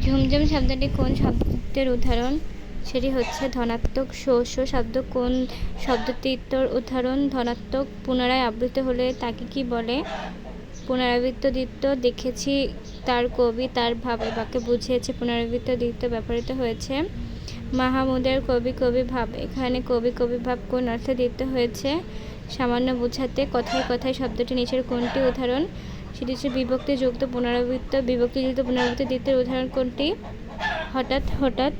ঝুমঝুম শব্দটি কোন শব্দের উদাহরণ? সেটি হচ্ছে ধনাত্মক। শস্য শব্দ কোন শব্দটির উদাহরণ? ধনাত্মক। পুনরায় আবৃত্ত হলে তাকে কি বলে? পুনরাবৃত্ত দ্বিত্ব। দেখেছি তার কবি তার ভাব এ বাক্যে বুঝিয়েছে পুনরাবৃত্ত দ্বিত্ব ব্যবহৃত হয়েছে। মাহমুদের কবি কবি ভাব, এখানে কবি কবি ভাব কোন অর্থে দ্বিত্ব হয়েছে? সামান্য বোঝাতে। কথায় কথায় শব্দটি নিচের কোনটি উদাহরণ? সেটি হচ্ছে বিভক্তিযুক্ত পুনরাবৃত্ত। বিভক্তিযুক্ত পুনরাবৃত্ত দ্বিত্বের উদাহরণ কোনটি? হঠাৎ হঠাৎ।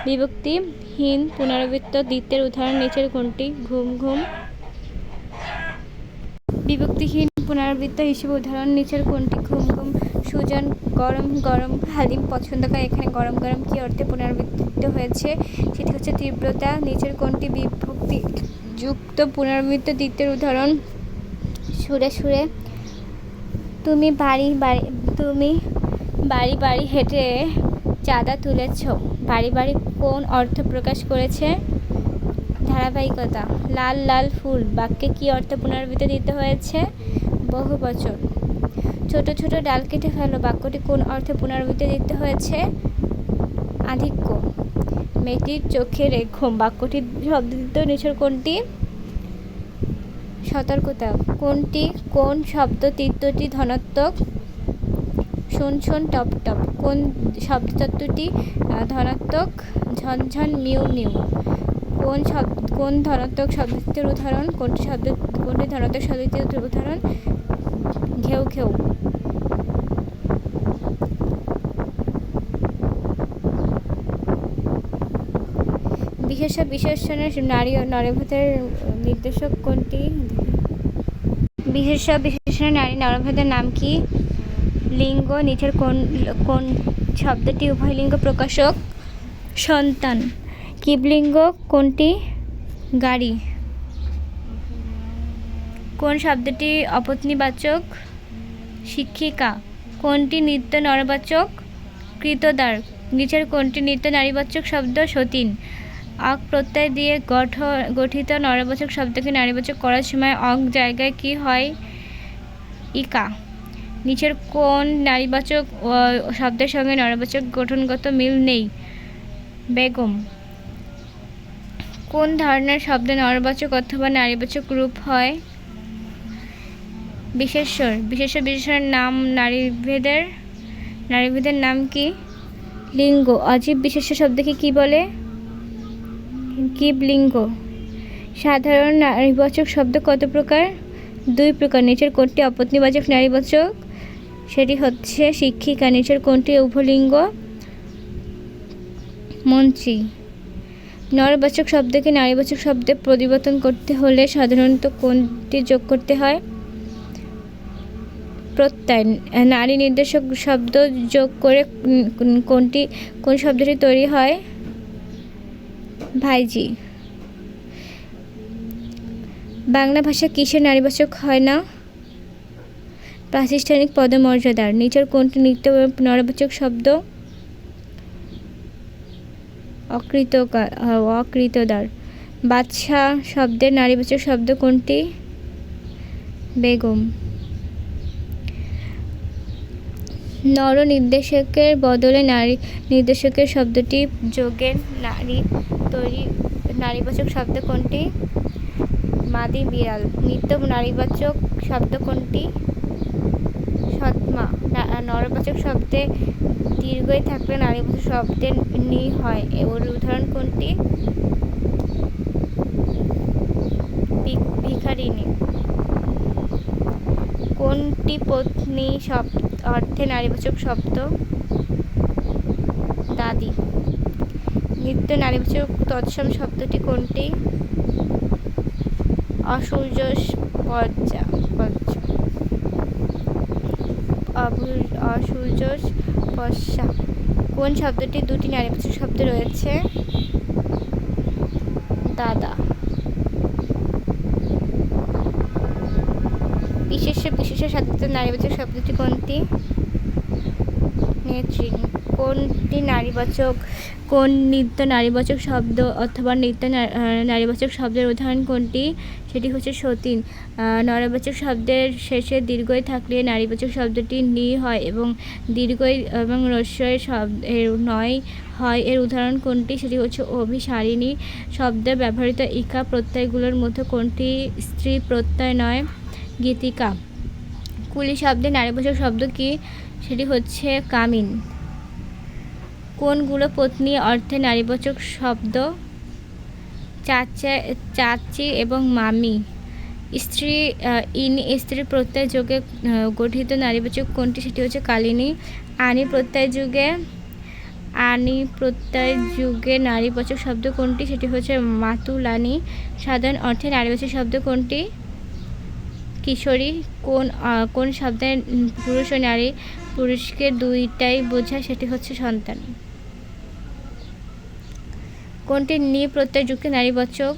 বিভক্তিহীন পুনরাবৃত্ত দ্বিত্বের উদাহরণ নিচের কোনটি? ঘুম ঘুম। বিভক্তিহীন পুনরাবৃত্ত হিসেবে উদাহরণ নিচের কোনটি? ঘুম ঘুম। সুজন গরম গরম হালিম পছন্দ করে, এখানে গরম গরম কি অর্থে পুনরাবৃত্ত হয়েছে? সেটি হচ্ছে তীব্রতা। নিচের কোনটি বিভক্তিযুক্ত পুনরাবৃত্ত দ্বিত্বের উদাহরণ? সুরে সুরে। তুমি বাড়ি বাড়ি হেঁটে চাঁদা তুলেছ। বাড়ি বাড়ি কোন অর্থ প্রকাশ করেছে? ধারাবাহিকতা। লাল লাল ফুল বাক্যে কি অর্থে পুনরাবৃত্ত দিতে হয়েছে? বহুবচন। ছোট ছোট ডাল কেটে ফেলো বাক্যটি কোন অর্থে পুনরাবৃত্ত দিতে হয়েছে? আধিক্য। মেয়েটির চোখে রেখো বাক্যটির শব্দটির নিচের কোনটি? সতর্কতা। কোন শব্দ তৃতীয়টি ধনাত্মক? শোন শোন টপ টপ কোন শব্দতত্ত্বটি ধনাত্মক? ঝনঝন মিউ মিউ। কোন ধনাত্মক শব্দটির উদাহরণ? কোনটি ধনাত্মক শব্দটির উদাহরণ? ঘেউ ঘেউ। বিশেষ্য বিশেষণের নারী ও নরভেদের নির্দেশক কোনটি? বিশেষ্য বিশেষণের নারী নরভেদের নাম কি? লিঙ্গ। নিচের কোন শব্দটি উভয়লিঙ্গ প্রকাশক? সন্তান। কিবলিঙ্গ কোনটি? গাড়ি। কোন শব্দটি অপত্নীবাচক? শিক্ষিকা। কোনটি নিত্য নরবাচক? কৃতদার। নিচের কোনটি নিত্য নারীবাচক শব্দ? সতীন। অক প্রত্যয় দিয়ে গঠিত নরবাচক শব্দকে নারীবাচক করার সময় অক জায়গায় কি হয়? ইকা। নিচের কোন নারীবাচক শব্দের সঙ্গে নরবাচক গঠনগত মিল নেই? বেগম। কোন ধরনের শব্দে নরবাচক অথবা নারীবাচক রূপ হয়? বিশেষ্যর। বিশেষ্য বিশেষণের নাম নারীভেদের নাম কি? লিঙ্গ। অজীব বিশেষ্য শব্দকে কি বলে? কিবলিঙ্গ। সাধারণ নারীবাচক শব্দ কত প্রকার? 2 প্রকার। নিচের কোনটি অপত্নীবাচক নারীবাচক? সেটি হচ্ছে শিক্ষিকা। নিচের কোনটি উভয়লিঙ্গ? মন্ত্রী। নরবাচক শব্দকে নারীবাচক শব্দে পরিবর্তন করতে হলে সাধারণত কোনটি যোগ করতে হয়? প্রত্যয়। নারী নির্দেশক শব্দ যোগ করে কোন শব্দটি তৈরি হয়? ভাইঝি। বাংলা ভাষা কিসের নারীবাচক হয় না? প্রাতিষ্ঠানিক পদমর্যাদার। নিচের কোনটি নিত্য নরবাচক শব্দ? অকৃতদার। বাদশা শব্দের নারীবাচক শব্দ কোনটি? বেগম। নর নির্দেশকের বদলে নারী নির্দেশকের শব্দটি যোগের নারীবাচক শব্দ কোনটি? মাদি বিড়াল। নিত্য নারীবাচক শব্দ কোনটি? সৎমা। নরবাচক শব্দে দীর্ঘই থাকলে নারীবাচক শব্দের নি হয়, ওর উদাহরণ কোনটি? ভিখারিণী। কোনটি পত্নী অর্থে নারীবাচক শব্দ? দাদি। নিত্য নারীবাচক তৎসম শব্দটি কোনটি? অসূর্যস্পর্শা। কোন শব্দটি 2টি নারীবাচক শব্দ রয়েছে? দাদা। বিশেষ্য বিশেষ্য সাধিত নারীবাচক শব্দটি কোনটি? নেত্রী। কোনটি নারীবাচক? কোন নিত্য নারীবাচক শব্দ অথবা নিত্য নারীবাচক শব্দের উদাহরণ কোনটি? সেটি হচ্ছে সতীন। নরবাচক শব্দের শেষে দীর্ঘই থাকলে নারীবাচক শব্দটি নি হয় এবং দীর্ঘই এবং রস্যই এর নয় হয়। এর উদাহরণ কোনটি? সেটি হচ্ছে অভিসারিণী। শব্দে ব্যবহৃত ইকা প্রত্যয়গুলোর মধ্যে কোনটি স্ত্রী প্রত্যয় নয়? গীতিকা। কুলি শব্দে নারীবাচক শব্দ কি? সেটি হচ্ছে কামিন। কোনগুলো পত্নী অর্থে নারীবাচক শব্দ? চাচি এবং মামি। স্ত্রী প্রত্যয় যোগে গঠিত নারীবাচক কোনটি? সেটি হচ্ছে কালিনী। আনি প্রত্যয় যুগে নারীবাচক শব্দ কোনটি? সেটি হচ্ছে মাতুলানি। সাধারণ অর্থে নারীবাচক শব্দ কোনটি? কিশোরী। কোন শব্দে পুরুষ ও নারী পুরুষকে দুইটাই বোঝায়? সেটি হচ্ছে সন্তান। কোনটি নি প্রত্যয় যুক্ত নারীবাচক?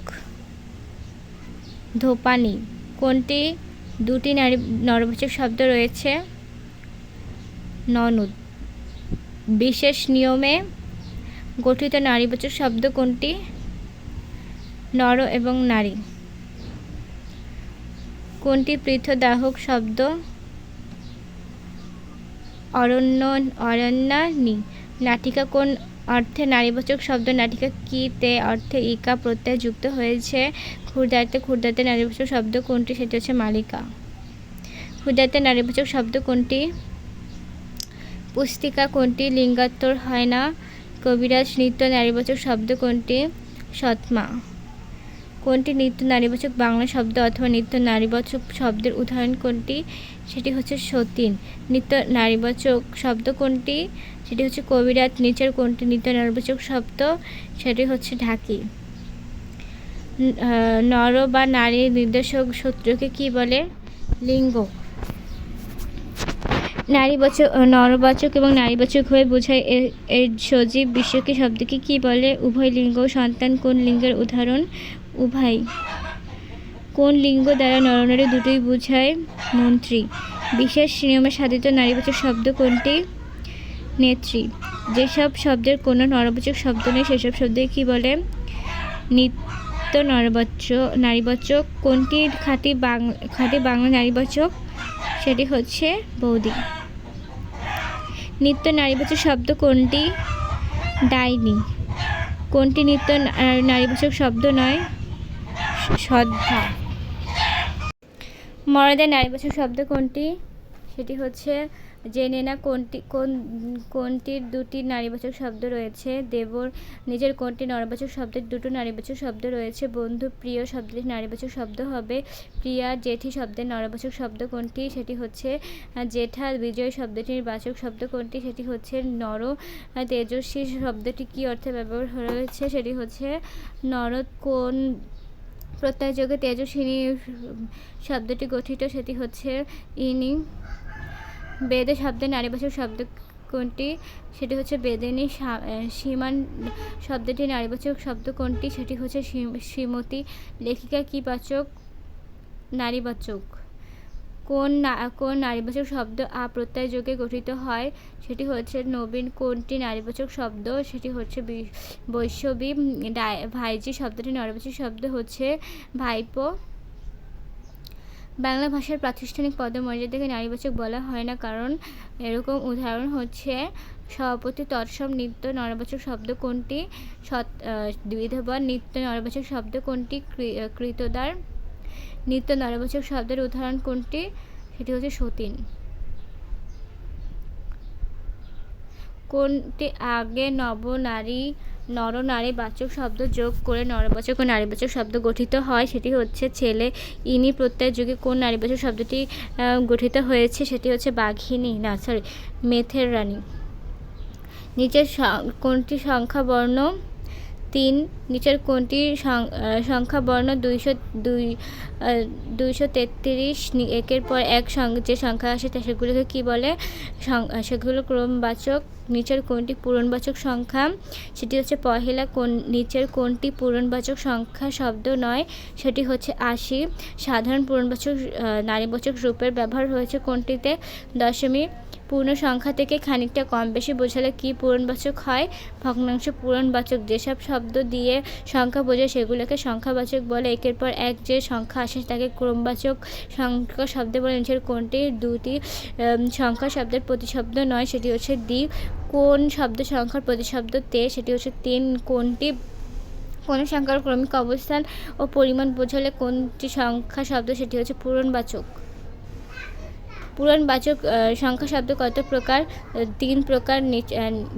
ধোপানি। কোনটি দুটি নরবাচক শব্দ রয়েছে? ননদ। বিশেষ নিয়মে গঠিত নারীবাচক শব্দ কোনটি? নর এবং নারী। কোনটি পৃথদাহক শব্দ? অরণ্যানি। নাটিকা কোন অর্থে নারীবাচক শব্দ? নাটিকা কি তে অর্থে ইকা প্রত্যয় যুক্ত হয়েছে? ক্ষুদ্রাতে নারীবাচক শব্দ কোনটি? সেটি হচ্ছে মালিকা। ক্ষুদ্রাতে নারীবাচক শব্দ কোনটি? পুস্তিকা। কোনটি লিঙ্গাত্তর হয় না? কবিরাজ। নিত্য নারীবাচক শব্দ কোনটি? সৎমা। কোনটি নিত্য নারীবাচক বাংলা শব্দ অথবা নিত্য নারীবাচক শব্দের উদাহরণ কোনটি? সেটি হচ্ছে সতীন। নিত্য নারীবাচক শব্দ কোনটি? সেটি হচ্ছে কবিরাজ। নিচের কোনটি নিত্য নারীবাচক শব্দ? সেটি হচ্ছে ঢাকি। নর বা নারীর নির্দেশক সূত্রকে কি বলে? লিঙ্গ। নরবাচক এবং নারীবাচক হয়ে বোঝায় এর সজীব বিশ্বকে শব্দকে কি বলে? উভয় লিঙ্গ। সন্তান কোন লিঙ্গের উদাহরণ? উভয়। কোন লিঙ্গ দ্বারা নরনারী দুটোই বোঝায়? মন্ত্রী। বিশেষ নিয়মে সাধিত নারীবাচক শব্দ কোনটি? নেত্রী। যেসব শব্দের কোনো নরবাচক শব্দ নেই সেসব শব্দকে কি বলে? নিত্য নারীবাচক। কোনটি খাঁটি বাংলা নারীবাচক? সেটি হচ্ছে বৌদি। নিত্য নারীবাচক শব্দ কোনটি? ডাইনি। কোনটি নিত্য নারীবাচক শব্দ নয়? শ্রদ্ধা। মর্যাদার নারীবাচক শব্দ কোনটি? সেটি হচ্ছে জেনে না। কোনটির দুটি নারীবাচক শব্দ রয়েছে? দেবর। নিজের কোনটি নরবাচক শব্দের দুটো নারীবাচক শব্দ রয়েছে? বন্ধু। প্রিয় শব্দটির নারীবাচক শব্দ হবে প্রিয়া। জেঠি শব্দের নরবাচক শব্দ কোনটি? সেটি হচ্ছে জেঠা। বিজয় শব্দটির বাচক শব্দ কোনটি? সেটি হচ্ছে নর। তেজস্বী শব্দটি কি অর্থে ব্যবহার হয়েছে? সেটি হচ্ছে নরদ। কোন প্রত্যয় যোগে তেজস্বিনী শব্দটি গঠিত? সেটি হচ্ছে ইনি। বেদে শব্দের নারীবাচক শব্দ কোনটি? সেটি হচ্ছে বেদিনী। সীমান শব্দটির নারীবাচক শব্দ কোনটি? সেটি হচ্ছে শ্রীমতী। লেখিকা কি বাচক? নারীবাচক। কোন নারীবাচক শব্দ আ প্রত্যয় যোগে গঠিত হয়? সেটি হচ্ছে নবীন। কোনটি নারীবাচক শব্দ? সেটি হচ্ছে বৈষ্ণবী। ভাইজি শব্দটি নারীবাচক শব্দ হচ্ছে ভাইপো। বাংলা ভাষার প্রাতিষ্ঠানিক পদমর্যাদাকে নারীবাচক বলা হয় না কারণ এরকম উদাহরণ হচ্ছে সভাপতি। তৎসম। নিত্য নরবাচক শব্দ কোনটি? বিধবা। নিত্য নরবাচক শব্দ কোনটি? কৃতদার। নিত্য নরবাচক শব্দের উদাহরণ কোনটি? সেটি হচ্ছে সতীন। কোনটি আগে নরনারী বাচক শব্দ যোগ করে নরবাচক ও নারীবাচক শব্দ গঠিত হয়? সেটি হচ্ছে ছেলে। ইনি প্রত্যয় যুগে কোন নারীবাচক শব্দটি গঠিত হয়েছে? সেটি হচ্ছে মেথের রানী। নিচের কোনটি সংখ্যা বর্ণ? 3 নিচের কোনটি সংখ্যা বর্ণ 233 একের পর এক যে সংখ্যা আসে সেগুলোকে কি বলে? সেগুলো ক্রমবাচক। নিচের কোনটি পূরণবাচক সংখ্যা? সেটি হচ্ছে পহেলা। নিচের কোনটি পূরণবাচক সংখ্যা শব্দ নয়? সেটি হচ্ছে 80। সাধারণ পূরণবাচক নারীবাচক রূপের ব্যবহার হয়েছে কোনটিতে? দশমিক। পূর্ণ সংখ্যা থেকে খানিকটা কম বেশি বোঝালে কি পূরণবাচক হয়? ভগ্নাংশ পূরণবাচক। যেসব শব্দ দিয়ে সংখ্যা বোঝায় সেগুলোকে সংখ্যাবাচক বলে। একের পর এক যে সংখ্যা আসে তাকে ক্রমবাচক সংখ্যা শব্দ বলে। নিচের কোনটি দুটি সংখ্যা শব্দের প্রতিশব্দ নয়? সেটি হচ্ছে দ্বি। কোন শব্দ সংখ্যার প্রতিশব্দ তে? সেটি হচ্ছে 3। কোনটি কোন সংখ্যার ক্রমিক অবস্থান ও পরিমাণ বোঝালে কোনটি সংখ্যা শব্দ? সেটি হচ্ছে পূরণবাচক। পূরণবাচক সংখ্যা শব্দ কত প্রকার? 3 প্রকার।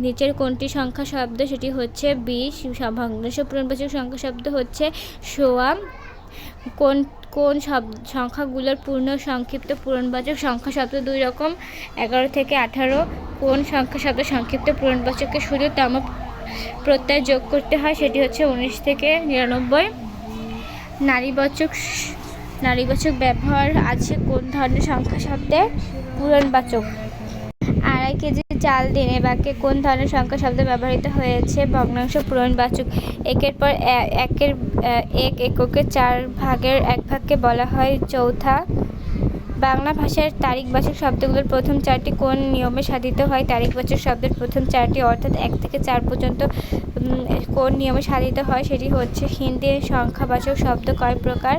নিচের কোনটি সংখ্যা শব্দ? সেটি হচ্ছে 20। ভগ্নাংশ পূরণবাচক সংখ্যা শব্দ হচ্ছে সোয়া। কোন কোন সংখ্যাগুলোর পূর্ণ সংক্ষিপ্ত পূরণবাচক সংখ্যা শব্দ 2 রকম? 11 থেকে 18। কোন সংখ্যা শব্দ সংক্ষিপ্ত পূরণবাচককে শুধু তম প্রত্যয় যোগ করতে হয়? সেটি হচ্ছে 19 থেকে 99। নারীবাচক ব্যবহার আছে কোন ধরনের সংখ্যা শব্দে? পূরণবাচক। 2.5 কেজি চাল দিন এ বাক্যে কোন ধরনের সংখ্যা শব্দ ব্যবহৃত হয়েছে? ভগ্নাংশ পূরণবাচক। একের পর এক এককে 4 ভাগের 1 ভাগকে বলা হয় চৌথা। বাংলা ভাষার তারিখবাচক শব্দগুলোর প্রথম 4টি কোন নিয়মে সাধিত হয়? তারিখবাচক শব্দের প্রথম 4টি অর্থাৎ 1 থেকে 4 পর্যন্ত কোন নিয়মে সাধিত হয়? সেটি হচ্ছে হিন্দি। সংখ্যাবাচক শব্দ কয় প্রকার?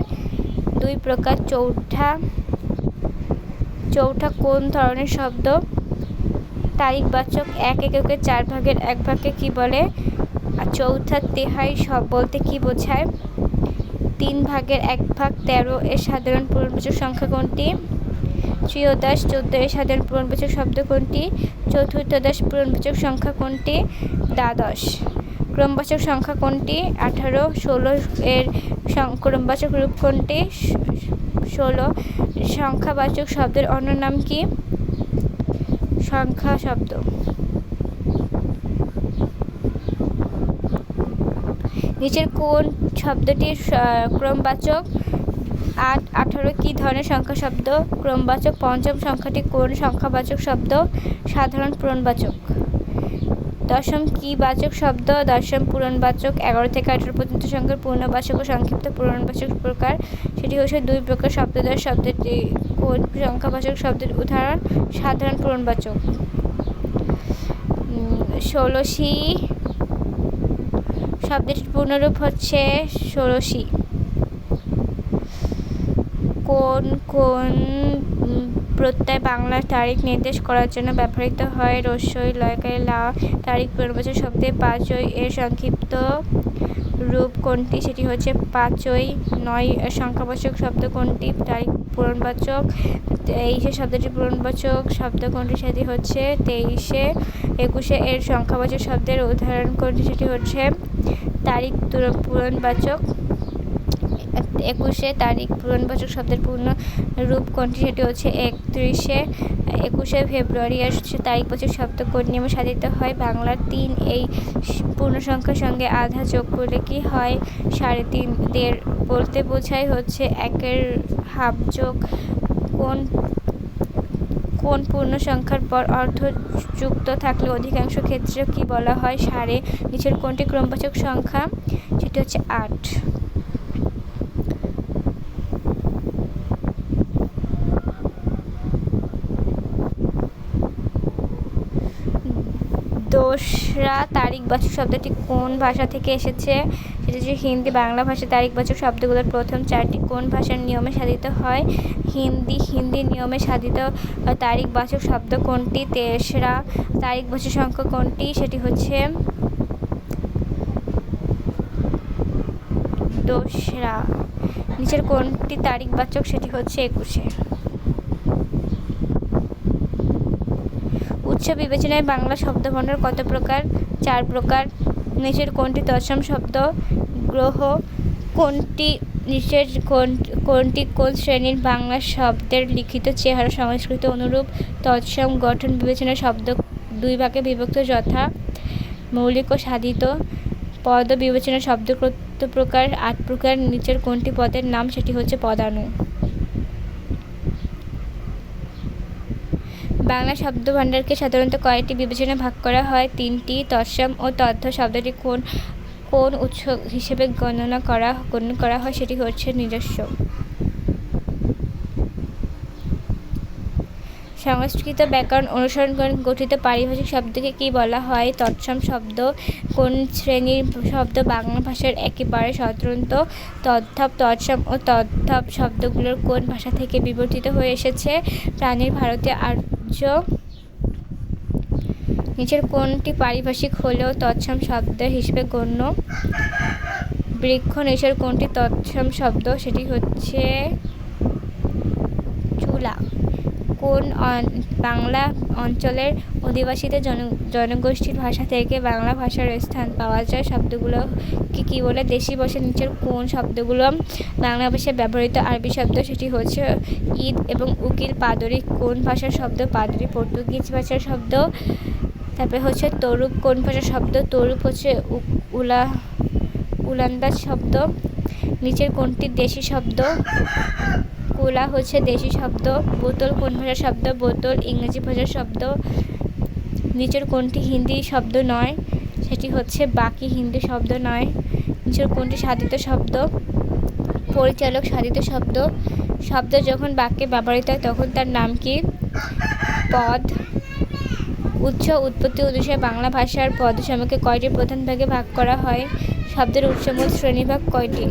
2 প্রকার। চৌঠা কোন ধরনের শব্দ? তারিখবাচক। 1 এককে 4 ভাগের 1 ভাগকে কি বলে? চৌথা। তেহাই বলতে কি বোঝায়? 3 ভাগের 1 ভাগ। 13 এর সাধারণ পূরণবাচক সংখ্যা কোনটি? ত্রয়োদশ। 14 এর সাধারণ পূরণবাচক শব্দ কোনটি? চতুর্থদশ। পূরণবাচক সংখ্যা কোনটি? দ্বাদশ। ক্রমবাচক সংখ্যা কোনটি? 18। 16 এর ক্রমবাচক রূপ কোনটি? 16। সংখ্যাবাচক শব্দের অন্য নাম কি? সংখ্যা শব্দ। নিচের কোন শব্দটি ক্রমবাচক? 8, 18 কি ধরনের সংখ্যা শব্দ? ক্রমবাচক। পঞ্চম সংখ্যাটি কোন সংখ্যাবাচক শব্দ? সাধারণ পূরণবাচক। দশম কি বাচক শব্দ? দশম পূরণবাচক। 11 থেকে 18 পর্যন্ত সংখ্যার পূর্ণবাচক ও সংক্ষিপ্ত পূরণবাচক প্রকার। সেটি হচ্ছে 2 প্রকার। সপ্তদশ শব্দটি কোন সংখ্যাবাচক শব্দের উদাহরণ? সাধারণ পূরণবাচক। 16 শব্দটির পূর্ণরূপ হচ্ছে 16। কোন প্রত্যয় বাংলার তারিখ নির্দেশ করার জন্য ব্যবহৃত হয়? রস্বই লয়কারে লা। তারিখ পূর্ণবাচক শব্দে 5ই এর সংক্ষিপ্ত রূপ কোনটি? সেটি হচ্ছে 5ই। 9 সংখ্যাবাচক শব্দ কোনটি? তারিখ পূরণবাচক। 23 শব্দটির পূরণবাচক শব্দ কোনটি? সেটি হচ্ছে 23। 21 এর সংখ্যাবাচক শব্দের উদাহরণ কোনটি? সেটি হচ্ছে তারিখ পূরণবাচক। 21 তারিখ পূরণবাচক শব্দের পূর্ণ রূপ কোনটি? সেটি হচ্ছে 31। 21 ফেব্রুয়ারি এর তারিখবাচক শব্দ কোন নিয়মে সাধিত হয়? বাংলার 3 এই পূর্ণ সংখ্যার সঙ্গে আধা যোগ করলে কি হয়? 3.5। 1.5 বলতে বোঝায় হচ্ছে 1-এর হাফ যোগ। কোন পূর্ণ সংখ্যার পর অর্ধ যুক্ত থাকলে অধিকাংশ ক্ষেত্রে কি বলা হয়? সাড়ে। নিচের কোনটি ক্রমবাচক সংখ্যা? সেটি হচ্ছে 8। দোসরা তারিখবাচক শব্দটি কোন ভাষা থেকে এসেছে? সেটি হচ্ছে হিন্দি। বাংলা ভাষায় তারিখবাচক শব্দগুলোর প্রথম 4টি কোন ভাষার নিয়মে সাধিত হয়? হিন্দি। হিন্দি নিয়মে সাধিত তারিখবাচক শব্দ কোনটি? তেসরা। তারিখবাচক সংখ্যা কোনটি? সেটি হচ্ছে দোসরা। নিচের কোনটি তারিখবাচক? সেটি হচ্ছে 21। উৎস বিবেচনায় বাংলা শব্দভাণ্ডার কত প্রকার? 4 প্রকার। নিচের কোনটি তৎসম শব্দ? গ্রহ। নিচের কোনটি কোন শ্রেণীর বাংলা শব্দের লিখিত চেহারা সংস্কৃত অনুরূপ? তৎসম। গঠন বিবেচনায় শব্দ 2 ভাগে বিভক্ত যথা মৌলিক ও সাধিত। পদ বিবেচনা শব্দ কত প্রকার? 8 প্রকার। নিচের কোনটি পদের নাম? সেটি হচ্ছে পদাণু। বাংলা শব্দভাণ্ডারকে সাধারণত কয়টি বিবেচনায় ভাগ করা হয়? 3টি। তৎসম ও তথ্য শব্দটি কোন উৎস হিসেবে গণ্য করা হয়? সেটি হচ্ছে নিজস্ব। সংস্কৃত ব্যাকরণ অনুসরণ করে গঠিত পারিভাষিক শব্দকে কি বলা হয়? তৎসম শব্দ। কোন শ্রেণীর শব্দ বাংলা ভাষার একেবারে স্বতন্ত্র? তদ্ভব, তৎসম ও তদ্ভব শব্দগুলোর কোন ভাষা থেকে বিবর্তিত হয়ে এসেছে? প্রাণীর ভারতীয় আর্য। নিচের কোনটি পারিভাষিক হলেও তৎসম শব্দ হিসেবে গণ্য? বৃক্ষ। নিচের কোনটি তৎসম শব্দ? সেটি হচ্ছে চুলা। কোন বাংলা অঞ্চলের অধিবাসীদের জনগোষ্ঠীর ভাষা থেকে বাংলা ভাষার স্থান পাওয়া যায়? শব্দগুলোকে কি বলে? দেশি ভাষা। নিচের কোন শব্দগুলো বাংলা ভাষায় ব্যবহৃত আরবি শব্দ? সেটি হচ্ছে ঈদ এবং উকিল। পাদরি কোন ভাষার শব্দ? পাদরি পর্তুগিজ ভাষার শব্দ। তারপরে হচ্ছে তরুপ কোন ভাষার শব্দ? তরুপ হচ্ছে উলান্দাজ শব্দ। নিচের কোনটি দেশি শব্দ? কোলা হচ্ছে দেশি শব্দ। বোতল কোন ভাষার শব্দ? বোতল ইংরেজি ভাষার শব্দ। নিচের কোনটি হিন্দি শব্দ নয়? সেটি হচ্ছে বাকি হিন্দি শব্দ নয়। নিচের কোনটি সাধিত শব্দ? পরিচালক সাধিত শব্দ। শব্দ যখন বাক্যে ব্যবহৃত হয় তখন তার নাম কি? পদ। উৎস উৎপত্তি অনুসারে বাংলা ভাষার পদসমূহকে কয়টি প্রধান ভাগে ভাগ করা হয়? শব্দের উৎসমূল শ্রেণীভাগ কয়টি?